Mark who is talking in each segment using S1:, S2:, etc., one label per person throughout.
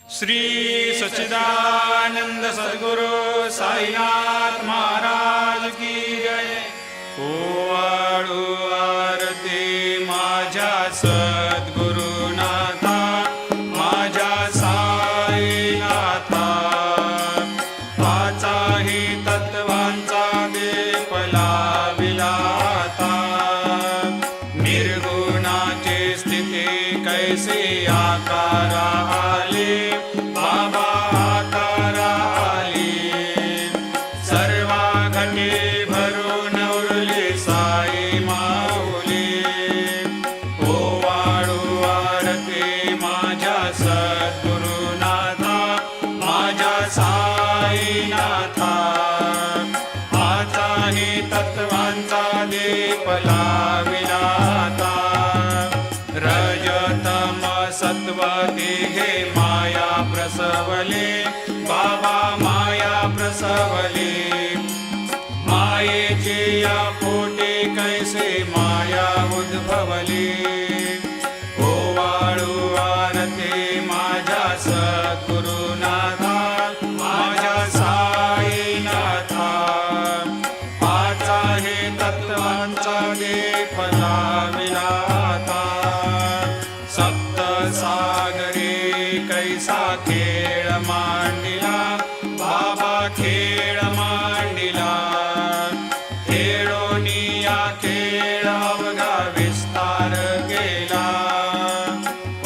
S1: श्री सच्चिदानंद सद्गुरु साईनाथ महाराज की जय। ओवाळू आरती माझ्या सद्गुरुनाथा, माझ्या साईनाथा, पाचाही तत्वांचा दीप लाविलाता। निर्गुणाची स्थिती कैसी आकारा आली, बाबा आकारा आली। सर्वा घटी भरून उरली साई माऊली। ओवाळू आरती माझ्या सद्गुरुनाथा, माझ्या साईनाथा, पाचाही तत्वांचा दीप लाविलाता। रजतम सत्व तिघे माया प्रसवले, बाबा माया प्रसवले। मायेची या पोटी कैसे माया उद्भवली। ओवाळू आरती माझ्या सद्गुरुनाथा, माझ्या साईनाथा, पाचाही तत्वांचा दीप लाविलाता। सप्त सागरी कैसा खेळ मांडिला, बाबा खेळ मांडिला। खेळोनिया खेळ अवघा विस्तार केला।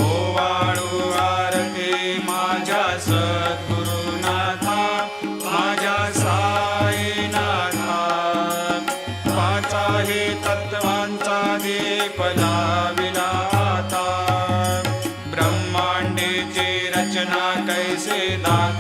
S1: ओवाळू आरती माझ्या सद्गुरुनाथा, माझ्या साईनाथा, पाचाही तत्वांचा दीप लाविलाता। ब्रह्मांडेची रचना कैसे दाखविली,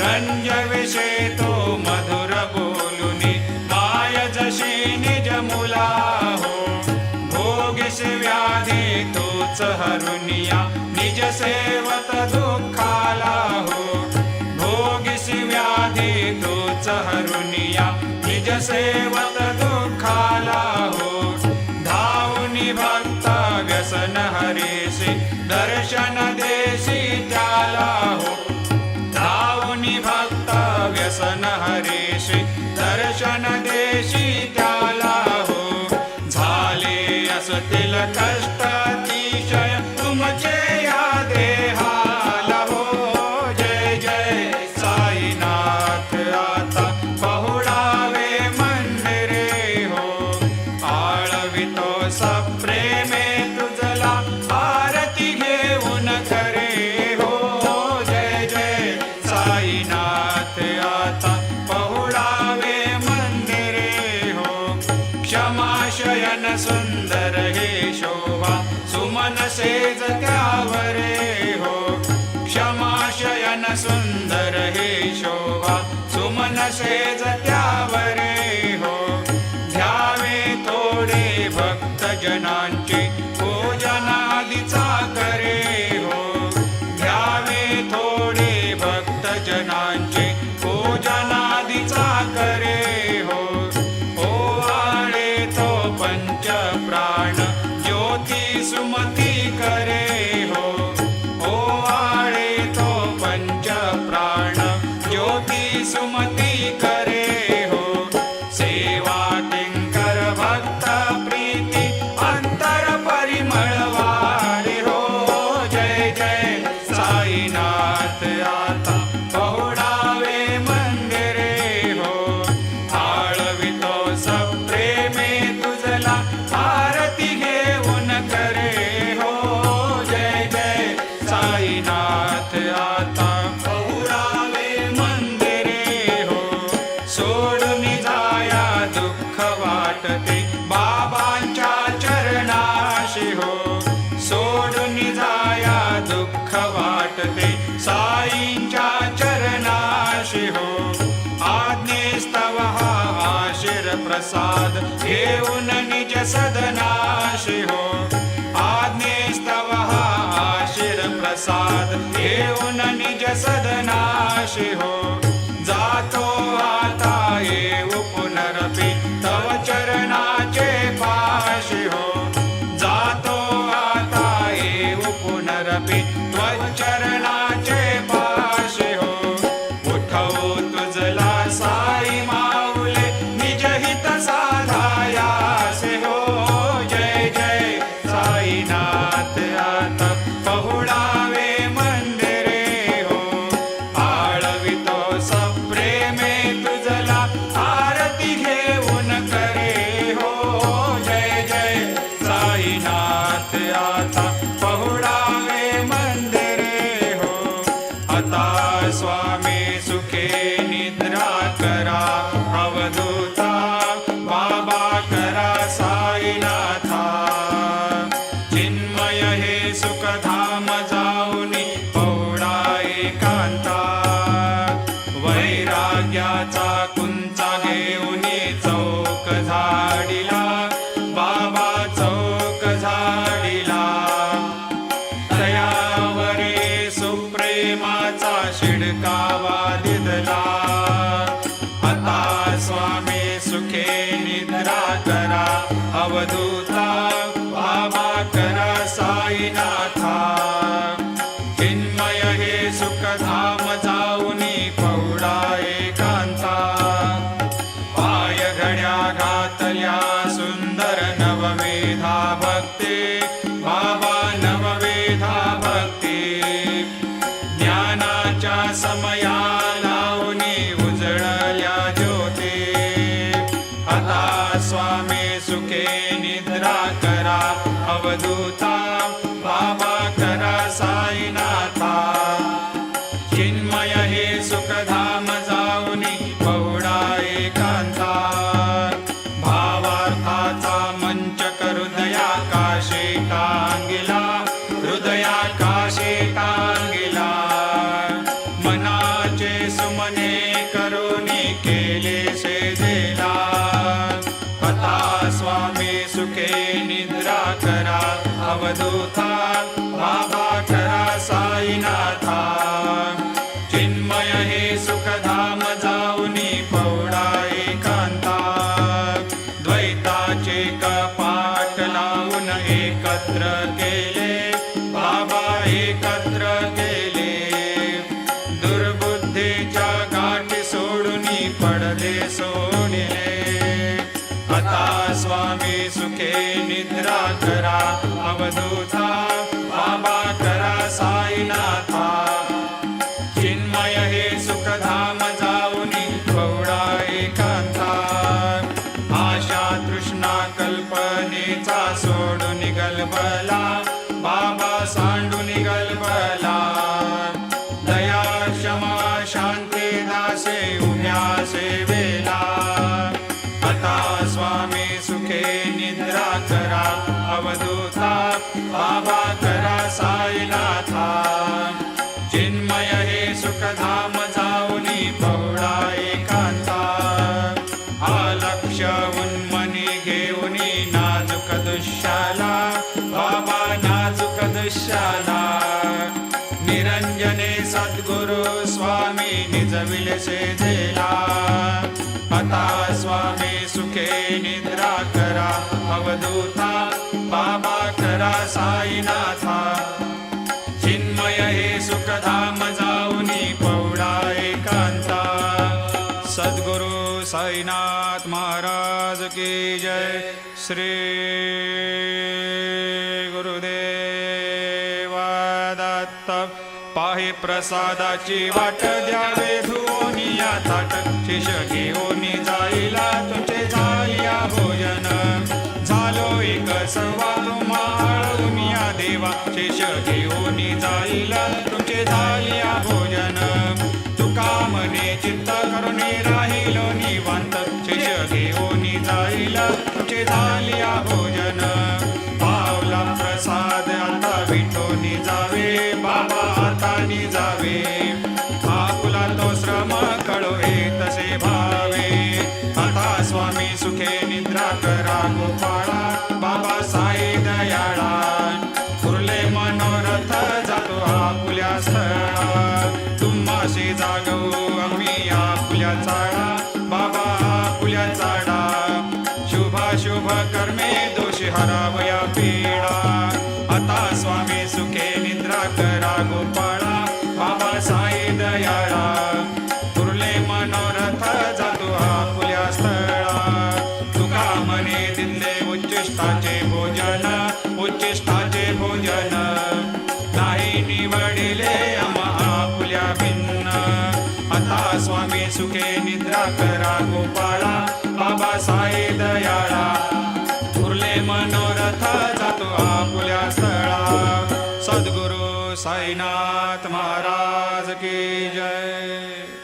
S1: रंजविषे तो मधुर बोलुनी माय जशी निज मुला हो भोगिस व्याधी तूच हरुनिया निज सेवत दुःखाला हो भोगिस व्याधी तूच हरुनिया निज सेवत दुःखाला हो धावनी भक्त व्यसन हरीसी दर्शन देसी त्याला हो धावनी भक्त व्यसन हरीसी दर्शन देशी त्याला हो झाले असतील कष्ट अतिशय तुमचे या देहाला हो जय जय साईनाथ आता पहुडावे मंदिरे हो आळवितो सप्रेमे तुझला आरती घेऊन करे हो जय जय साईनाथ आता पहुडावे मंदिरे हो क्षमाशयन सुंदर हे शोभा सुमन सेज त्यावरे हो क्षमाशयन सुंदर हे शोभा सुमन सेज त्यावरे हो ध्यावे थोडे भक्त जनांचे पूजनादिचा करे हो ध्यावे थोडे भक्त जनांचे पूजनादिचा करे हो ओवाळे तो पंच प्राण ज्योती सुमती करे हो ओवाळे तो पंच प्राण ज्योती सुमती करे हो सेवा किंकर भक्त प्रीती अंतर परिमळ वाढे हो जय जय साईनाथ आता पहुडावे मंदिरे हो आळवितो सप्रेमे तुझला आरती घेऊन करे हो जय जय साईनाथ आता पहुडावे मंदिरे हो सोडून जाया दुःख वाटते बाबांच्या चरणाशी हो सोडून जाया दुःख वाटते साईंच्या चरणाशी हो आज्ञेस्तव हा आशीर प्रसाद घेऊन निज सदनाशी हो आज्ञेस्तव हा आशीर प्रसाद घेऊन निज सदनाशी हो जातो आता येऊ पुनरपि तव चरणाचे पाशी हो जातो आता येऊ पुनरपि त्व चरणाचे पाशी हो उठवू तुझला साई माऊले निज हित साधायासे हो जय जय साईनाथ आता पहुडावे मंदिरे हो आळवितो सप्रेमे तुझला आरती घेऊन करे हो जय जय साईनाथ आता पहुडावे मंदिरे हो साईनाथा चिन्मय हे सुखधाम जाऊनी पौडा एकांता द्वैताचे कपाट लावून एकत्र केले बाबा एकत्र केले दुर्बुद्धीच्या गाठी सोडूनी पडदे सोडिले आता स्वामी सुखे निद्रा करा अवधूता बाबा करा साईनाथा चिन्मय हे सुखधाम जाऊनी पौडा एकांता आशा तृष्णा कल्पनेचा सोडून गलबला बाबा सांडून गलबला दया क्षमा शांती दासे उभ्या सेवेला आता स्वामी सुखे निद्रा करा अवधूता बाबा करा साईनाथा चिन्मय हे सुखधाम जाऊनी पौडा एकांता अलक्ष उन्मनी घेऊनी नाजूक दुःशाला बाबा नाजूक दुःशाला निरंजने सद्गुरु स्वामी निजविले सेजेला आता स्वामी सुखे निद्रा करा अवधूता बाबा करा साईनाथा चिन्मय हे सुखधाम जाऊनी पौडा एकांता सद्गुरु साईनाथ महाराज की जय श्री गुरुदेव दत्त पाहे प्रसादाची वाट द्यावे धुवोनिया ताट शिष घेऊनी जाईला तुमचे झालिया भोजन झालो एक सर्वा तुम्हा देवा शेष घेऊनी जाईला तुमचे झालिया भोजन तुका मने चित्त करुणी राहिलो निवांत शेष घेऊनी जाईला तुमचे झालिया भोजन पावला प्रसाद आता विठोनी जावे बाबा आता जावे आपुला तो श्रम कळोहे तसे भावे आता स्वामी सुखे निद्रा करा गोपाळा बाबा साई दयाळा उरले मनोरथ जातो आपुल्या स्थळा तुम्हाशी जागवू आम्ही आपुल्या चाळा बाबा आपुल्या चाडा शुभ कर्मे दोषी हरावया पीडा आता स्वामी सुखे निद्रा करा गोपाळा बाबा साई दयाळा उरले मनोरथ जातो आपुल्या स्थळा तुका मने दिले उच्चिष्टाचे भोजन उच्चिष्टाचे भोजन नाही निवडिले आपुल्या भिन्न आता स्वामी सुखे निद्रा करा गोपाळा बाबा साई दयाळा उरले मनोरथ जातो आपुल्या स्थळा सद्गुरु साईनाथ महाराज की जय।